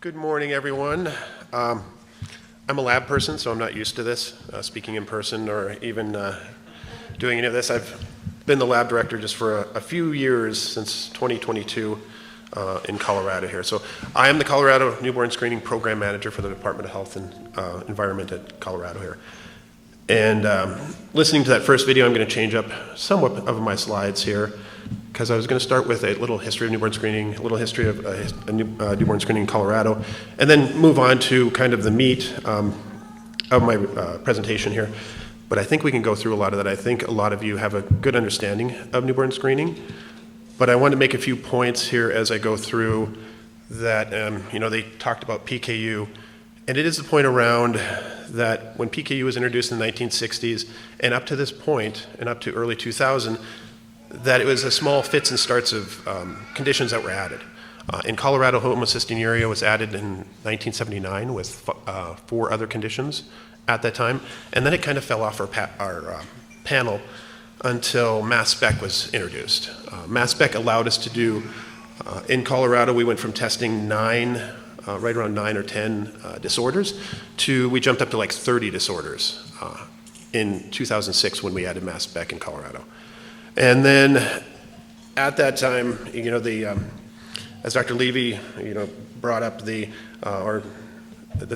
Good morning, everyone. I'm a lab person, so I'm not used to this, speaking in person or even doing any of this. I've been the lab director just for a few years, since 2022, in Colorado here. So I am the Colorado Newborn Screening Program Manager for the Department of Health and Environment at Colorado here. And listening to that first video, I'm going to change up somewhat of my slides here, because I was going to start with a little history of newborn screening, a little history of newborn screening in Colorado, and then move on to kind of the meat of my presentation here. But I think we can go through a lot of that. I think a lot of you have a good understanding of newborn screening, but I want to make a few points here as I go through that. They talked about PKU, and it is the point around that when PKU was introduced in the 1960s, and up to this point, and up to early 2000, that it was a small fits and starts of conditions that were added. In Colorado, homocystinuria was added in 1979 with 4 other conditions at that time, and then it kind of fell off our panel until mass spec was introduced. Mass spec allowed us to do, in Colorado, we went from testing right around 9 or 10 disorders, to we jumped up to like 30 disorders in 2006 when we added mass spec in Colorado. And then at that time, as Dr. Levy, brought up that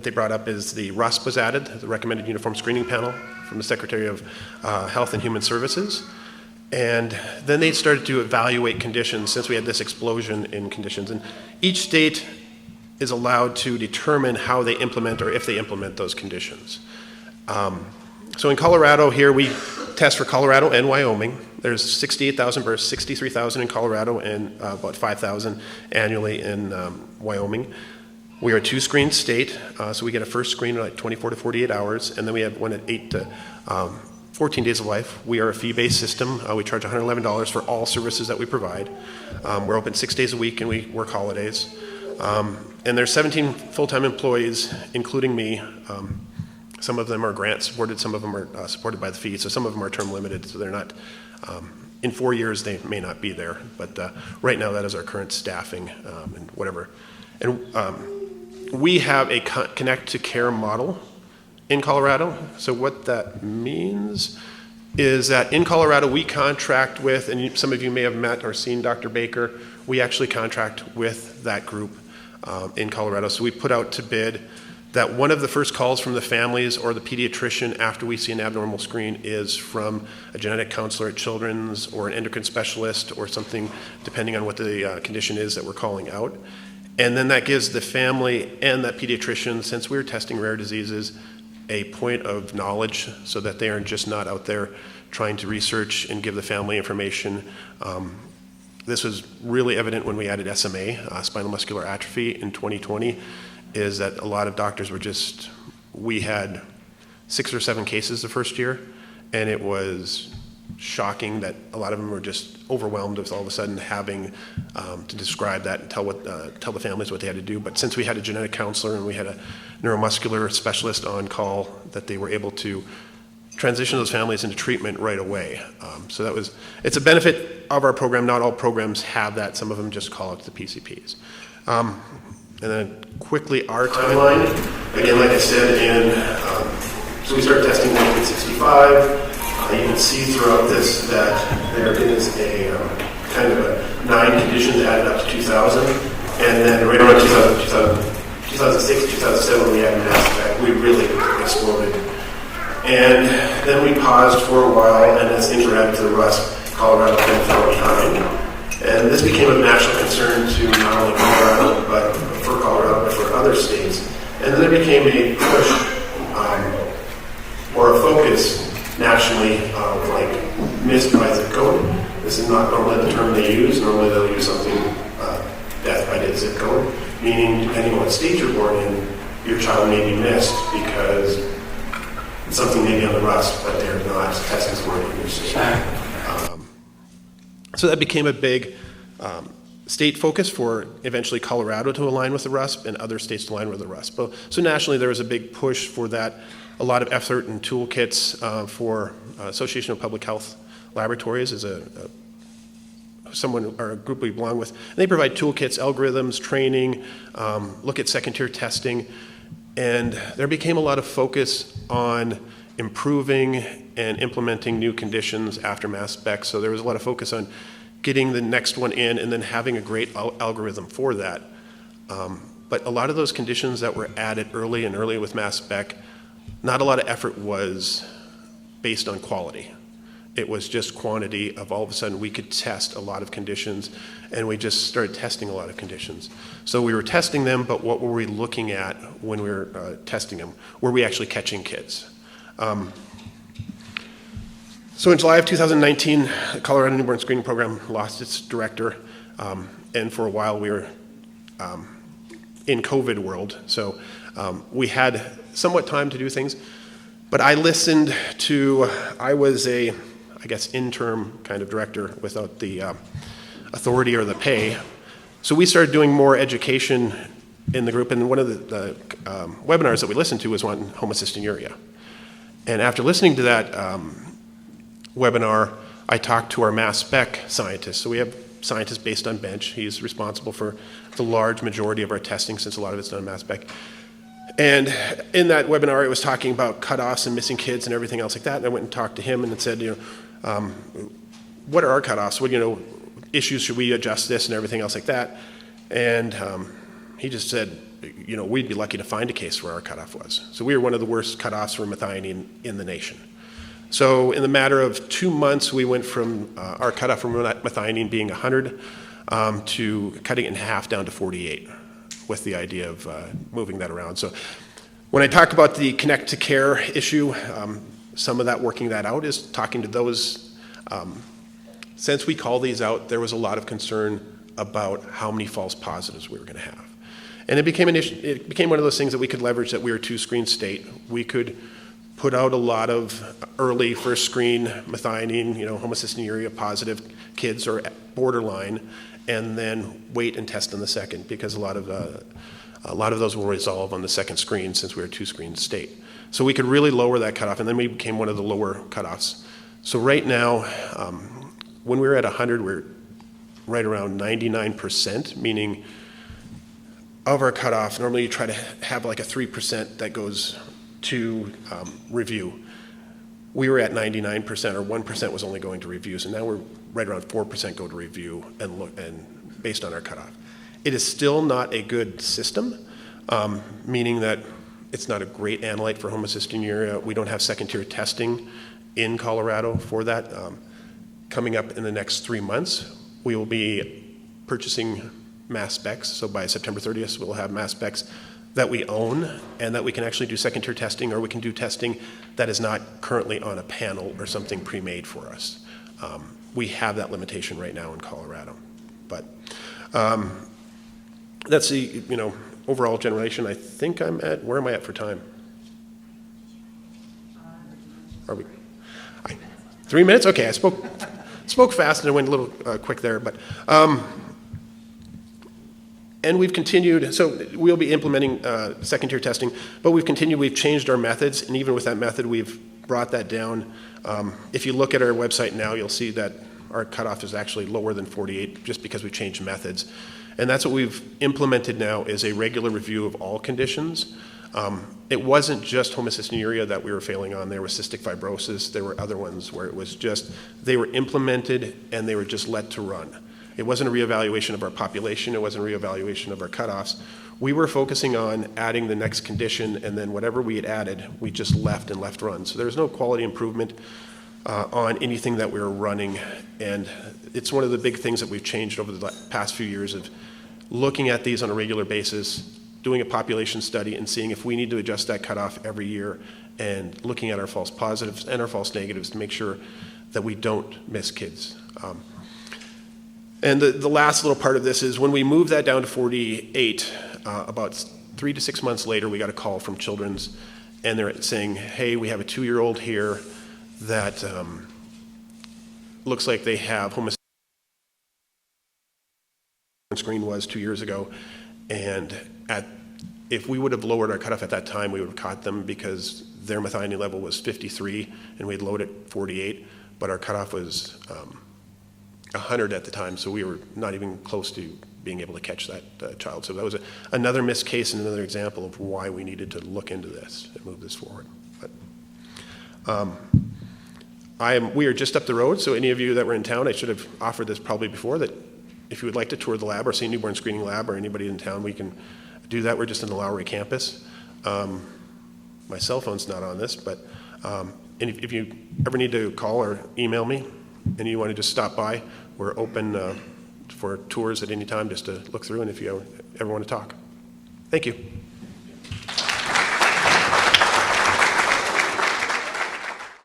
they brought up is the RUSP was added, the Recommended Uniform Screening Panel from the Secretary of Health and Human Services. And then they started to evaluate conditions since we had this explosion in conditions. And each state is allowed to determine how they implement or if they implement those conditions. So in Colorado here, we test for Colorado and Wyoming. There's 68,000 births, 63,000 in Colorado, and about 5,000 annually in Wyoming. We are a 2-screen state, so we get a first screen in like 24 to 48 hours, and then we have one at 8 to 14 days of life. We are a fee-based system. We charge $111 for all services that we provide. We're open 6 days a week, and we work holidays. And there's 17 full-time employees, including me. Some of them are grant supported, some of them are supported by the fee, so some of them are term limited, so they're not, in 4 years they may not be there, but right now that is our current staffing and whatever. And we have a Connect to Care model in Colorado. So what that means is that in Colorado we contract with, and some of you may have met or seen Dr. Baker, we actually contract with that group in Colorado. So we put out to bid that one of the first calls from the families or the pediatrician after we see an abnormal screen is from a genetic counselor at Children's or an endocrine specialist or something, depending on what the condition is that we're calling out. And then that gives the family and that pediatrician, since we're testing rare diseases, a point of knowledge so that they are just not out there trying to research and give the family information. This was really evident when we added SMA, spinal muscular atrophy, in 2020. Is that a lot of doctors were we had 6 or 7 cases the first year, and it was shocking that a lot of them were just overwhelmed with all of a sudden having to describe that and tell the families what they had to do. But since we had a genetic counselor and we had a neuromuscular specialist on call, that they were able to transition those families into treatment right away. So it's a benefit of our program. Not all programs have that. Some of them just call it the PCPs. And then quickly our timeline, again, like I said, so we started testing in 1965. You can see throughout this that there is a kind of a 9 conditions added up to 2000. And then right around 2006, 2007, when we had mass spec, we really exploded. And then we paused for a while, and as things were added to the RUSP, Colorado kind of fell behind. And this became of national concern to not only Colorado, but for Colorado, but for other states. And then there became a push or a focus nationally of like missed by zip code. This is not normally the term they use. Normally they'll use something death by zip code, meaning depending on what state you're born in, your child may be missed because something may be on the RUSP, but they're not testing for it in your state. So that became a big state focus for eventually Colorado to align with the RUSP and other states to align with the RUSP. So nationally there was a big push for that, a lot of effort and toolkits for Association of Public Health Laboratories is someone or a group we belong with. And they provide toolkits, algorithms, training, look at second-tier testing, and there became a lot of focus on improving and implementing new conditions after mass spec. So there was a lot of focus on getting the next one in and then having a great algorithm for that. But a lot of those conditions that were added early and early with mass spec, not a lot of effort was based on quality. It was just quantity of all of a sudden we could test a lot of conditions, and we just started testing a lot of conditions. So we were testing them, but what were we looking at when we were testing them? Were we actually catching kids? So in July of 2019, the Colorado Newborn Screening Program lost its director, and for a while we were in COVID world. So we had somewhat time to do things, but I listened to, I was a, I guess, interim kind of director without the authority or the pay. So we started doing more education in the group, and one of the webinars that we listened to was on homocystinuria. And after listening to that webinar, I talked to our mass spec scientist. So we have scientists based on bench. He's responsible for the large majority of our testing since a lot of it's done in mass spec. And in that webinar, it was talking about cutoffs and missing kids and everything else like that. And I went and talked to him and it said, what are our cutoffs? What, issues should we adjust this and everything else like that? And he just said, we'd be lucky to find a case where our cutoff was. So we were one of the worst cutoffs for methionine in the nation. So in the matter of 2 months, we went from our cutoff from methionine being 100 to cutting it in half down to 48 with the idea of moving that around. So when I talk about the connect to care issue, some of that working that out is talking to those. Since we call these out, there was a lot of concern about how many false positives we were going to have. And it became an issue. It became one of those things that we could leverage that we were a two-screen state. We could put out a lot of early first screen methionine, homocystinuria positive kids or borderline, and then wait and test on the second, because a lot of those will resolve on the second screen since we're a two-screen state. So we could really lower that cutoff, and then we became one of the lower cutoffs. So right now, when we were at 100, we're right around 99%, meaning of our cutoff, normally you try to have like a 3% that goes to review. We were at 99%, or 1% was only going to review, so now we're right around 4% go to review and based on our cutoff. It is still not a good system, meaning that it's not a great analyte for homocystinuria. We don't have second-tier testing in Colorado for that. Coming up in the next 3 months, we will be purchasing mass specs. So by September 30th, we'll have mass specs that we own and that we can actually do second-tier testing, or we can do testing that is not currently on a panel or something pre-made for us. We have that limitation right now in Colorado. But that's the overall generation. I think where am I at for time? Are we? 3 minutes? Okay, I spoke fast and I went a little quick there, but and we've continued, so we'll be implementing second-tier testing, but we've changed our methods, and even with that method, we've brought that down. If you look at our website now, you'll see that our cutoff is actually lower than 48 just because we've changed methods. And that's what we've implemented now, is a regular review of all conditions. It wasn't just homocystinuria that we were failing on. There was cystic fibrosis. There were other ones where it was just, they were implemented and they were just let to run. It wasn't a reevaluation of our population. It wasn't a reevaluation of our cutoffs. We were focusing on adding the next condition, and then whatever we had added, we just left run. So there was no quality improvement on anything that we were running. And it's one of the big things that we've changed over the past few years, of looking at these on a regular basis, doing a population study and seeing if we need to adjust that cutoff every year, and looking at our false positives and our false negatives to make sure that we don't miss kids. And the last little part of this is when we moved that down to 48, about 3 to 6 months later, we got a call from Children's, and they're saying, hey, we have a 2-year-old here that looks like they have homocystinuria. Screen was 2 years ago, and if we would have lowered our cutoff at that time, we would have caught them, because their methionine level was 53 and we'd load at 48, but our cutoff was 100 at the time, so we were not even close to being able to catch that child. So that was another missed case and another example of why we needed to look into this and move this forward. But, we are just up the road, so any of you that were in town, I should have offered this probably before, that if you would like to tour the lab or see a newborn screening lab or anybody in town, we can do that. We're just in the Lowry campus. My cell phone's not on this, but and if you ever need to call or email me and you want to just stop by, we're open for tours at any time just to look through and if you ever want to talk. Thank you.